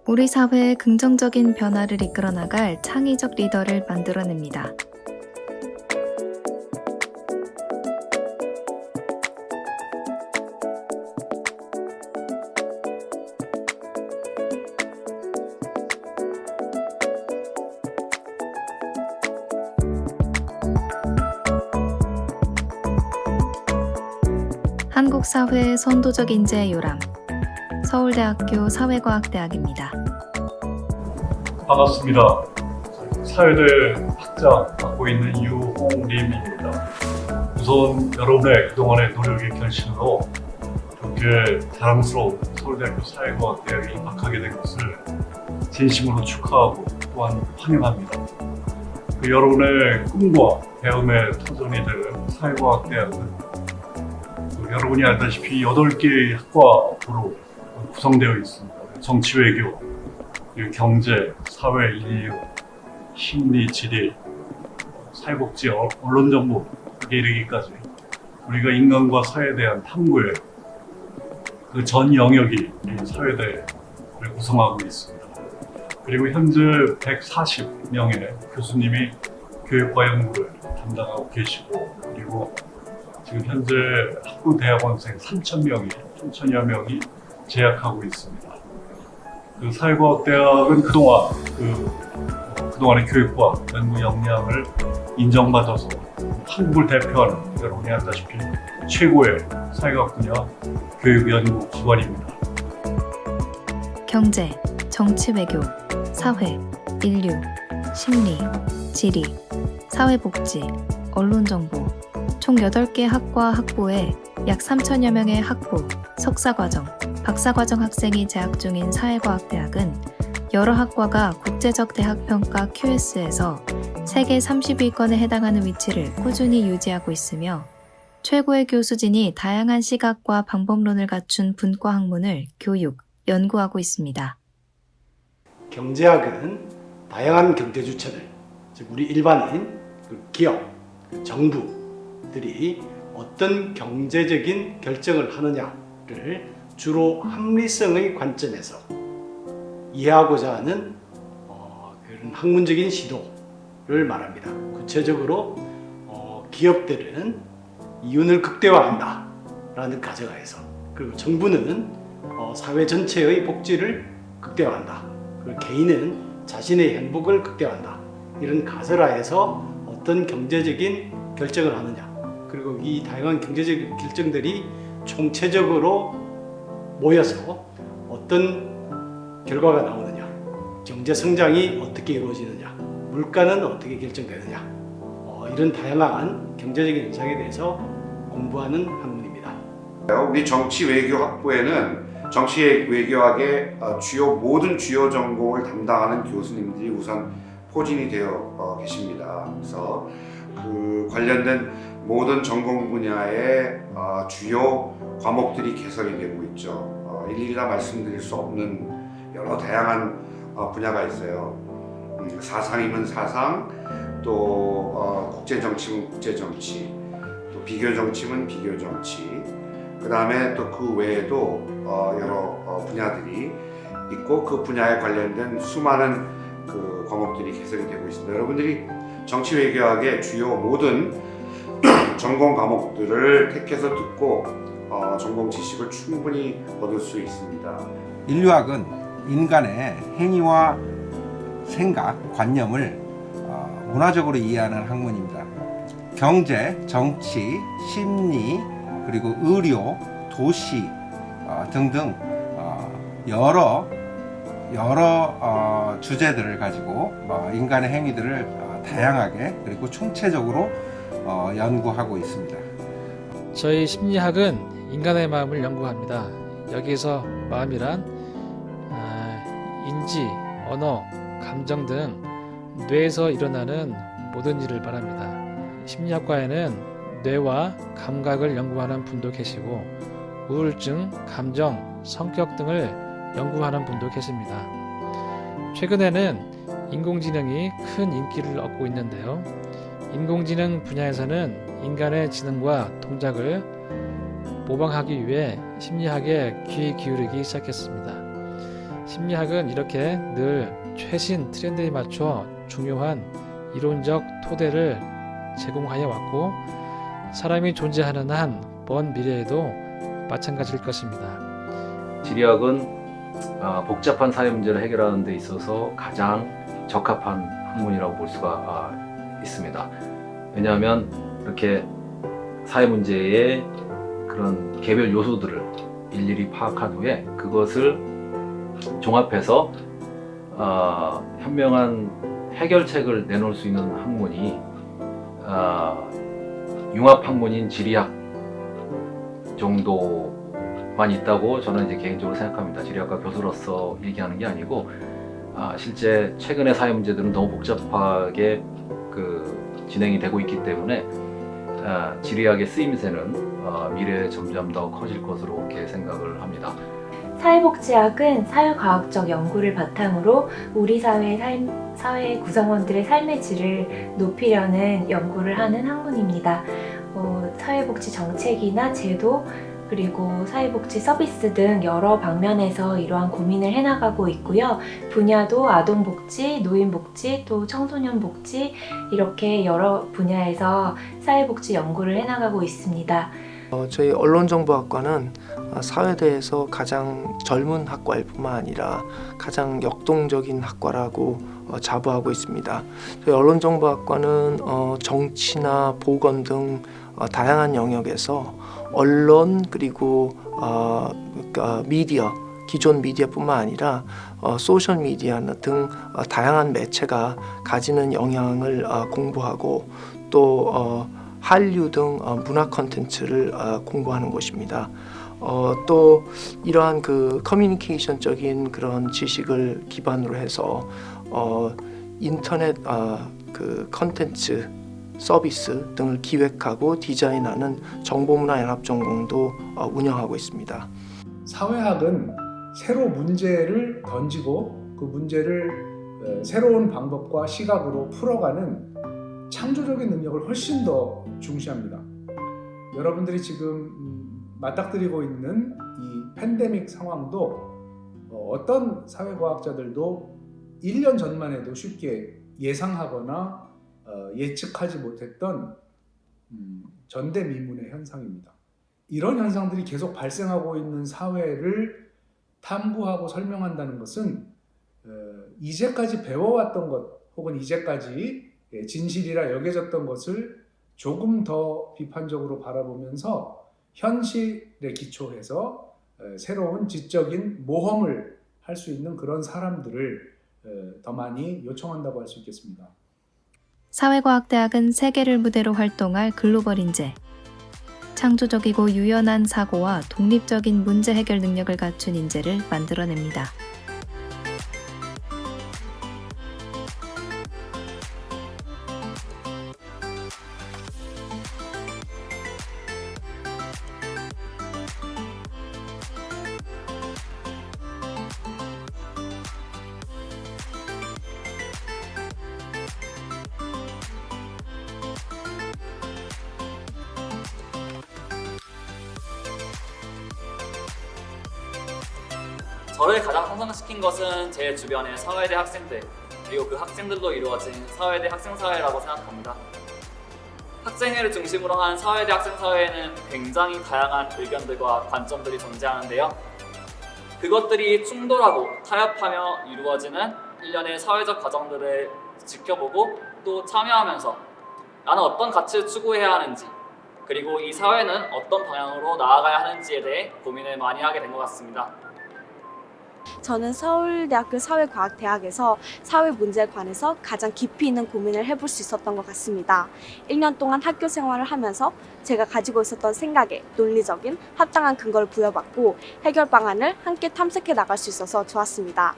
우리 사회의 긍정적인 변화를 이끌어 나갈 창의적 리더를 만들어냅니다. 한국 사회의 선도적 인재의 요람, 서울대학교 사회과학대학입니다. 반갑습니다. 사회대 학자 맡고 있는 유홍림입니다. 우선 여러분의 그동안의 노력의 결실로 이렇게 자랑스러운 서울대학교 사회과학대학에 입학하게 된 것을 진심으로 축하하고 또한 환영합니다. 여러분의 꿈과 배움의 터전이 되는 사회과학대학은 여러분이 알다시피 8개의 학과로 구성되어 있습니다. 정치외교, 경제, 사회, 인류, 심리, 지리, 사회복지, 언론정보에 이르기까지 우리가 인간과 사회에 대한 탐구의 그 전 영역이 이 사회대를 구성하고 있습니다. 그리고 현재 140명의 교수님이 교육과 연구를 담당하고 계시고, 그리고 지금 현재 학부 대학원생 3,000여 명이 재학하고 있습니다. 그 사회과학대학은 그동안의 교육과 연구 역량을 인정받아서 한국을 대표하는 여러분이 알다시피 최고의 사회과학 분야 교육 연구 기관입니다. 경제, 정치 외교, 사회, 인류, 심리, 지리, 사회복지, 언론정보, 총 8개 학과 학부에 약 3,000여 명의 학부, 석사과정, 박사과정 학생이 재학 중인 사회과학대학은 여러 학과가 국제적 대학평가 QS에서 세계 30위권에 해당하는 위치를 꾸준히 유지하고 있으며 최고의 교수진이 다양한 시각과 방법론을 갖춘 분과 학문을 교육, 연구하고 있습니다. 경제학은 다양한 경제 주체들, 즉 우리 일반인, 기업, 정부들이 어떤 경제적인 결정을 하느냐를 주로 합리성의 관점에서 이해하고자 하는 그런 학문적인 시도를 말합니다. 구체적으로 기업들은 이윤을 극대화한다 라는 가정하에서, 그리고 정부는 사회 전체의 복지를 극대화한다, 그리고 개인은 자신의 행복을 극대화한다, 이런 가설하에서 어떤 경제적인 결정을 하느냐, 그리고 이 다양한 경제적 결정들이 총체적으로 모여서 어떤 결과가 나오느냐, 경제 성장이 어떻게 이루어지느냐, 물가는 어떻게 결정되느냐, 이런 다양한 경제적인 현상에 대해서 공부하는 학문입니다. 우리 정치외교학부에는 정치외교학의 모든 주요 전공을 담당하는 교수님들이 우선 포진이 되어 계십니다. 그래서 그 관련된 모든 전공 분야의 주요 과목들이 개설이 되고 있죠. 일일이 다 말씀드릴 수 없는 여러 다양한 분야가 있어요. 사상이면 사상, 또 국제정치면 국제정치, 또 비교정치면 비교정치, 그 다음에 또 그 외에도 여러 분야들이 있고 그 분야에 관련된 수많은 그 과목들이 개설이 되고 있습니다. 여러분들이 정치외교학의 주요 모든 전공 과목들을 택해서 듣고 전공 지식을 충분히 얻을 수 있습니다. 인류학은 인간의 행위와 생각, 관념을 문화적으로 이해하는 학문입니다. 경제, 정치, 심리, 그리고 의료, 도시 등등 여러 주제들을 가지고 인간의 행위들을 다양하게 그리고 총체적으로 연구하고 있습니다. 저희 심리학은 인간의 마음을 연구합니다. 여기에서 마음이란 인지, 언어, 감정 등 뇌에서 일어나는 모든 일을 말합니다. 심리학과에는 뇌와 감각을 연구하는 분도 계시고 우울증, 감정, 성격 등을 연구하는 분도 계십니다. 최근에는 인공지능이 큰 인기를 얻고 있는데요. 인공지능 분야에서는 인간의 지능과 동작을 모방하기 위해 심리학에 귀 기울이기 시작했습니다. 심리학은 이렇게 늘 최신 트렌드에 맞춰 중요한 이론적 토대를 제공하여 왔고 사람이 존재하는 한 먼 미래에도 마찬가지일 것입니다. 지리학은 복잡한 사회 문제를 해결하는 데 있어서 가장 적합한 학문이라고 볼 수가 있습니다. 왜냐하면 이렇게 사회 문제의 그런 개별 요소들을 일일이 파악한 후에 그것을 종합해서 현명한 해결책을 내놓을 수 있는 학문이 융합 학문인 지리학 정도만 있다고 저는 이제 개인적으로 생각합니다. 지리학과 교수로서 얘기하는 게 아니고 실제 최근의 사회 문제들은 너무 복잡하게 진행이 되고 있기 때문에 지리학의 쓰임새는 미래에 점점 더 커질 것으로 그렇게 생각을 합니다. 사회복지학은 사회과학적 연구를 바탕으로 우리 사회 구성원들의 삶의 질을 높이려는 연구를 하는 학문입니다. 사회복지 정책이나 제도 그리고 사회복지 서비스 등 여러 방면에서 이러한 고민을 해나가고 있고요. 분야도 아동복지, 노인복지, 또 청소년복지 이렇게 여러 분야에서 사회복지 연구를 해나가고 있습니다. 저희 언론정보학과는 사회대에서 가장 젊은 학과일 뿐만 아니라 가장 역동적인 학과라고 자부하고 있습니다. 저희 언론정보학과는 정치나 보건 등 다양한 영역에서 언론 그리고 미디어, 기존 미디어뿐만 아니라 소셜미디어 등 다양한 매체가 가지는 영향을 공부하고 또 한류 등 문화 콘텐츠를 공부하는 곳입니다. 또 이러한 커뮤니케이션적인 그런 지식을 기반으로 해서 인터넷 콘텐츠 서비스 등을 기획하고 디자인하는 정보문화연합전공도 운영하고 있습니다. 사회학은 새로 문제를 던지고 그 문제를 새로운 방법과 시각으로 풀어가는 창조적인 능력을 훨씬 더 중시합니다. 여러분들이 지금 맞닥뜨리고 있는 이 팬데믹 상황도 어떤 사회과학자들도 1년 전만 해도 쉽게 예상하거나 예측하지 못했던 전대미문의 현상입니다. 이런 현상들이 계속 발생하고 있는 사회를 탐구하고 설명한다는 것은 이제까지 배워왔던 것 혹은 이제까지 진실이라 여겨졌던 것을 조금 더 비판적으로 바라보면서 현실에 기초해서 새로운 지적인 모험을 할 수 있는 그런 사람들을 더 많이 요청한다고 할 수 있겠습니다. 사회과학대학은 세계를 무대로 활동할 글로벌 인재, 창조적이고 유연한 사고와 독립적인 문제 해결 능력을 갖춘 인재를 만들어냅니다. 저를 가장 상상시킨 것은 제 주변의 사회대 학생들 그리고 그 학생들로 이루어진 사회대 학생사회라고 생각합니다. 학생회를 중심으로 한 사회대 학생사회에는 굉장히 다양한 의견들과 관점들이 존재하는데요. 그것들이 충돌하고 타협하며 이루어지는 일련의 사회적 과정들을 지켜보고 또 참여하면서 나는 어떤 가치를 추구해야 하는지 그리고 이 사회는 어떤 방향으로 나아가야 하는지에 대해 고민을 많이 하게 된 것 같습니다. 저는 서울대학교 사회과학대학에서 사회 문제에 관해서 가장 깊이 있는 고민을 해볼 수 있었던 것 같습니다. 1년 동안 학교 생활을 하면서 제가 가지고 있었던 생각에 논리적인 합당한 근거를 부여받고 해결 방안을 함께 탐색해 나갈 수 있어서 좋았습니다.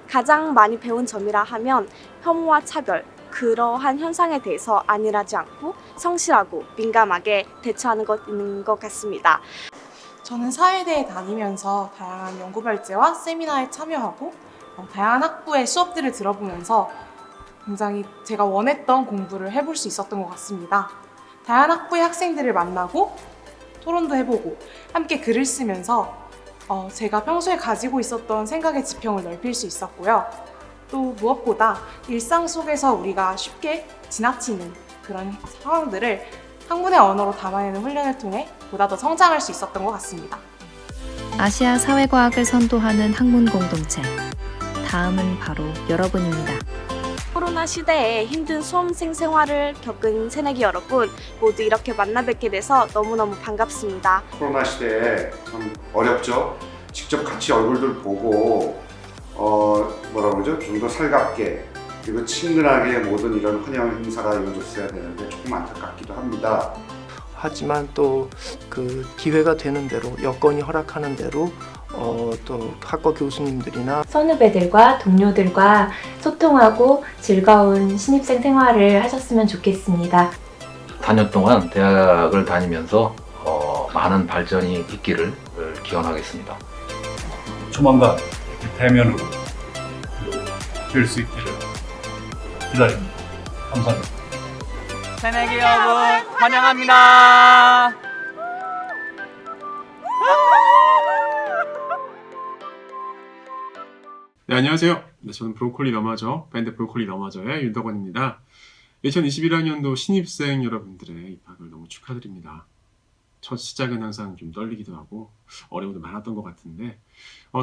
가장 많이 배운 점이라 하면 혐오와 차별, 그러한 현상에 대해서 안일하지 않고 성실하고 민감하게 대처하는 것인 것 같습니다. 저는 사회대에 다니면서 다양한 연구발제와 세미나에 참여하고 다양한 학부의 수업들을 들어보면서 굉장히 제가 원했던 공부를 해볼 수 있었던 것 같습니다. 다양한 학부의 학생들을 만나고 토론도 해보고 함께 글을 쓰면서 제가 평소에 가지고 있었던 생각의 지평을 넓힐 수 있었고요. 또 무엇보다 일상 속에서 우리가 쉽게 지나치는 그런 상황들을 학문의 언어로 담아내는 훈련을 통해 보다 더 성장할 수 있었던 것 같습니다. 아시아 사회과학을 선도하는 학문 공동체. 다음은 바로 여러분입니다. 코로나 시대에 힘든 수험생 생활을 겪은 새내기 여러분 모두 이렇게 만나 뵙게 돼서 너무너무 반갑습니다. 코로나 시대에 참 어렵죠. 직접 같이 얼굴들 보고 뭐라 그러죠? 좀 더 살갑게 그리고 친근하게 모든 이런 환영 행사가 이루어졌어야 되는데 조금 안타깝기도 합니다. 하지만 또 그 기회가 되는 대로 여건이 허락하는 대로 또 학과 교수님들이나 선후배들과 동료들과 소통하고 즐거운 신입생 생활을 하셨으면 좋겠습니다. 4년 동안 대학을 다니면서 많은 발전이 있기를 기원하겠습니다. 조만간 대면으로 뵐 수 있기를 기다립니다. 감사합니다. 새내기 여러분 환영합니다. 네, 안녕하세요. 저는 브로콜리 너마저, 밴드 브로콜리 너마저의 윤덕원입니다. 2021학년도 신입생 여러분들의 입학을 너무 축하드립니다. 첫 시작은 항상 좀 떨리기도 하고 어려움도 많았던 것 같은데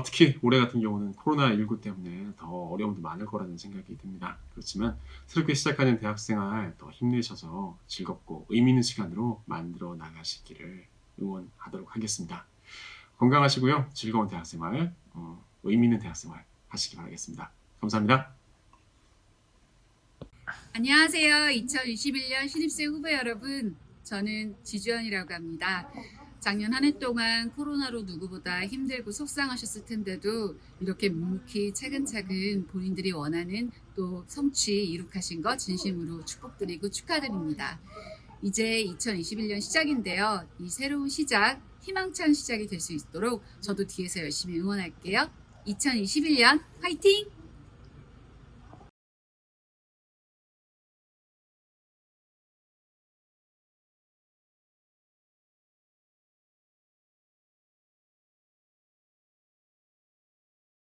특히 올해 같은 경우는 코로나19 때문에 더 어려움도 많을 거라는 생각이 듭니다. 그렇지만 새롭게 시작하는 대학생활 더 힘내셔서 즐겁고 의미 있는 시간으로 만들어 나가시기를 응원하도록 하겠습니다. 건강하시고요. 즐거운 대학생활, 의미 있는 대학생활 하시기 바라겠습니다. 감사합니다. 안녕하세요. 2021년 신입생 후배 여러분. 저는 지주연이라고 합니다. 작년 한 해 동안 코로나로 누구보다 힘들고 속상하셨을 텐데도 이렇게 묵묵히 차근차근 본인들이 원하는 또 성취 이룩하신 것 진심으로 축복드리고 축하드립니다. 이제 2021년 시작인데요. 이 새로운 시작, 희망찬 시작이 될 수 있도록 저도 뒤에서 열심히 응원할게요. 2021년 화이팅!